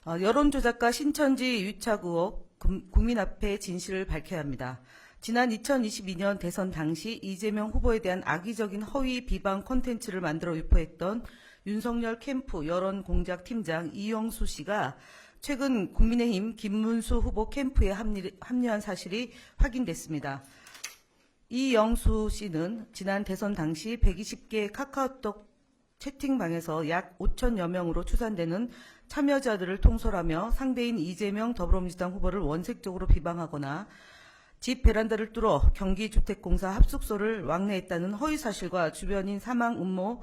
여론조작가 신천지 유착 의혹 국민 앞에 진실을 밝혀야 합니다. 지난 2022년 대선 당시 이재명 후보에 대한 악의적인 허위 비방 콘텐츠를 만들어 유포했던 윤석열 캠프 여론공작팀장 이영수 씨가 최근 국민의힘 김문수 후보 캠프에 합류한 사실이 확인됐습니다. 이영수 씨는 지난 대선 당시 120개 카카오톡 채팅방에서 약 5천여 명으로 추산되는 참여자들을 통솔하며 상대인 이재명 더불어민주당 후보를 원색적으로 비방하거나 집 베란다를 뚫어 경기주택공사 합숙소를 왕래했다는 허위사실과 주변인 사망 음모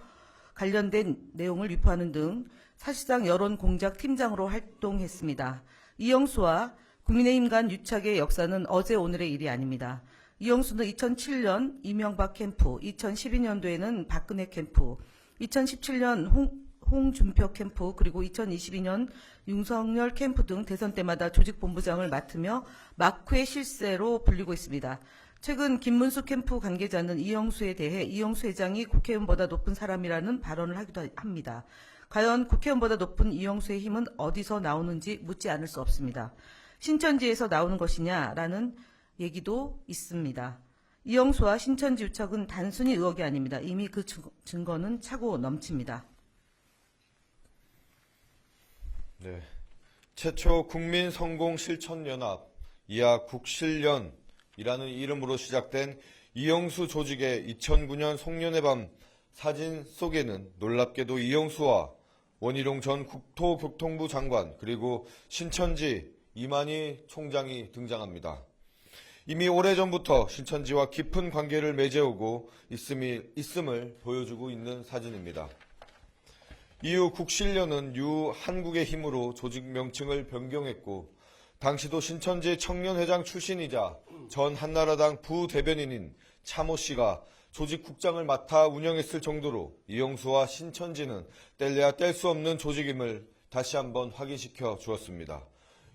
관련된 내용을 유포하는 등 사실상 여론공작팀장으로 활동했습니다. 이영수와 국민의힘 간 유착의 역사는 어제 오늘의 일이 아닙니다. 이영수는 2007년 이명박 캠프, 2012년도에는 박근혜 캠프, 2017년 홍준표 캠프, 그리고 2022년 윤석열 캠프 등 대선 때마다 조직본부장을 맡으며 마크의 실세로 불리고 있습니다. 최근 김문수 캠프 관계자는 이영수에 대해 이영수 회장이 국회의원보다 높은 사람이라는 발언을 하기도 합니다. 과연 국회의원보다 높은 이영수의 힘은 어디서 나오는지 묻지 않을 수 없습니다. 신천지에서 나오는 것이냐라는 얘기도 있습니다. 이영수와 신천지 유착은 단순히 의혹이 아닙니다. 이미 그 증거는 차고 넘칩니다. 네, 최초 국민성공실천연합, 이하 국실련이라는 이름으로 시작된 이영수 조직의 2009년 송년회 밤 사진 속에는 놀랍게도 이영수와 원희룡 전 국토교통부 장관 그리고 신천지 이만희 총장이 등장합니다. 이미 오래전부터 신천지와 깊은 관계를 맺어오고 있음을 보여주고 있는 사진입니다. 이후 국실련은 한국의 힘으로 조직 명칭을 변경했고 당시도 신천지 청년회장 출신이자 전 한나라당 부대변인인 차모 씨가 조직국장을 맡아 운영했을 정도로 이영수와 신천지는 뗄래야 뗄 수 없는 조직임을 다시 한번 확인시켜 주었습니다.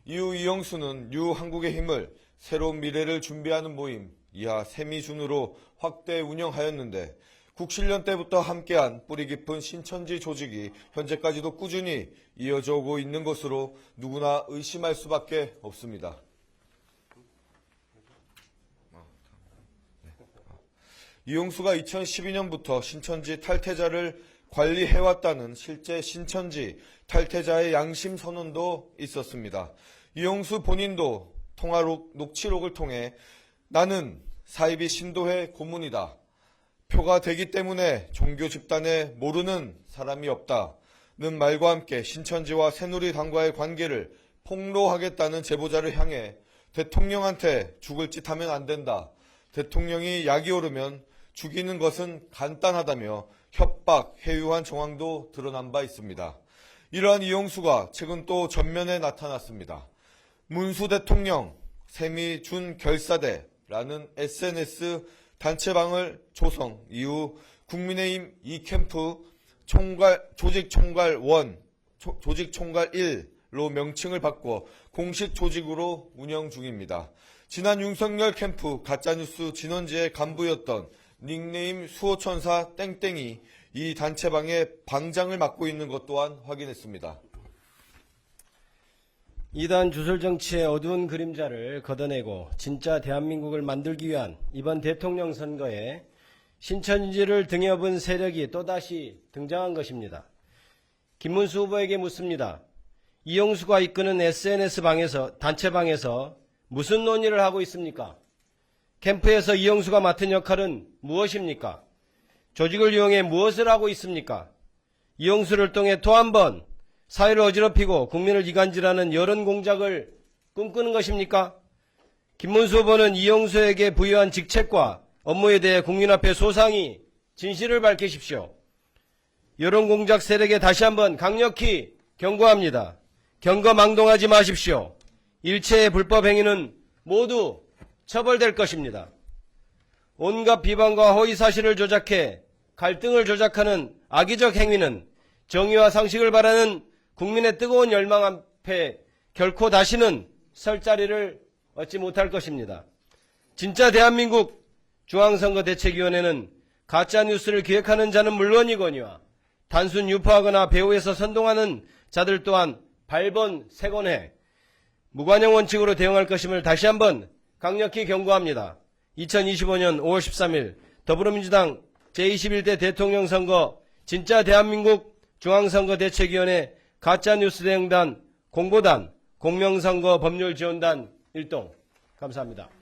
이후 이영수는 한국의 힘을 새로운 미래를 준비하는 모임, 이하 세미준으로 확대 운영하였는데 국실련 때부터 함께한 뿌리 깊은 신천지 조직이 현재까지도 꾸준히 이어져 오고 있는 것으로 누구나 의심할 수밖에 없습니다. 이영수가 2012년부터 신천지 탈퇴자를 관리해왔다는 실제 신천지 탈퇴자의 양심 선언도 있었습니다. 이영수 본인도 통화 녹취록을 통해 나는 사이비 신도회 고문이다. 표가 되기 때문에 종교 집단에 모르는 사람이 없다는 말과 함께 신천지와 새누리당과의 관계를 폭로하겠다는 제보자를 향해 대통령한테 죽을 짓 하면 안 된다. 대통령이 약이 오르면 죽이는 것은 간단하다며 협박, 해유한 정황도 드러난 바 있습니다. 이러한 이영수가 최근 또 전면에 나타났습니다. 문수 대통령 세미준 결사대라는 SNS 단체방을 조성 이후 국민의힘 2캠프 조직총괄 1, 조직총괄 1로 명칭을 바꿔 공식 조직으로 운영 중입니다. 지난 윤석열 캠프 가짜뉴스 진원지의 간부였던 닉네임 수호천사 땡땡이 이 단체방의 방장을 맡고 있는 것 또한 확인했습니다. 이단 주술 정치의 어두운 그림자를 걷어내고 진짜 대한민국을 만들기 위한 이번 대통령 선거에 신천지를 등에 업은 세력이 또다시 등장한 것입니다. 김문수 후보에게 묻습니다. 이영수가 이끄는 SNS방에서 단체방에서 무슨 논의를 하고 있습니까? 캠프에서 이영수가 맡은 역할은 무엇입니까? 조직을 이용해 무엇을 하고 있습니까? 이영수를 통해 또 한 번 사회를 어지럽히고 국민을 이간질하는 여론 공작을 꿈꾸는 것입니까? 김문수 후보는 이영수에게 부여한 직책과 업무에 대해 국민 앞에 소상히 진실을 밝히십시오. 여론 공작 세력에 다시 한번 강력히 경고합니다. 경거망동하지 마십시오. 일체의 불법 행위는 모두 처벌될 것입니다. 온갖 비방과 허위 사실을 조작해 갈등을 조작하는 악의적 행위는 정의와 상식을 바라는 국민의 뜨거운 열망 앞에 결코 다시는 설 자리를 얻지 못할 것입니다. 진짜 대한민국 중앙선거대책위원회는 가짜뉴스를 기획하는 자는 물론이거니와 단순 유포하거나 배후에서 선동하는 자들 또한 발본, 세곤해 무관용 원칙으로 대응할 것임을 다시 한번 강력히 경고합니다. 2025년 5월 13일 더불어민주당 제21대 대통령 선거 진짜 대한민국 중앙선거대책위원회 가짜뉴스 대응단 공보단 공명선거 법률지원단 일동 감사합니다.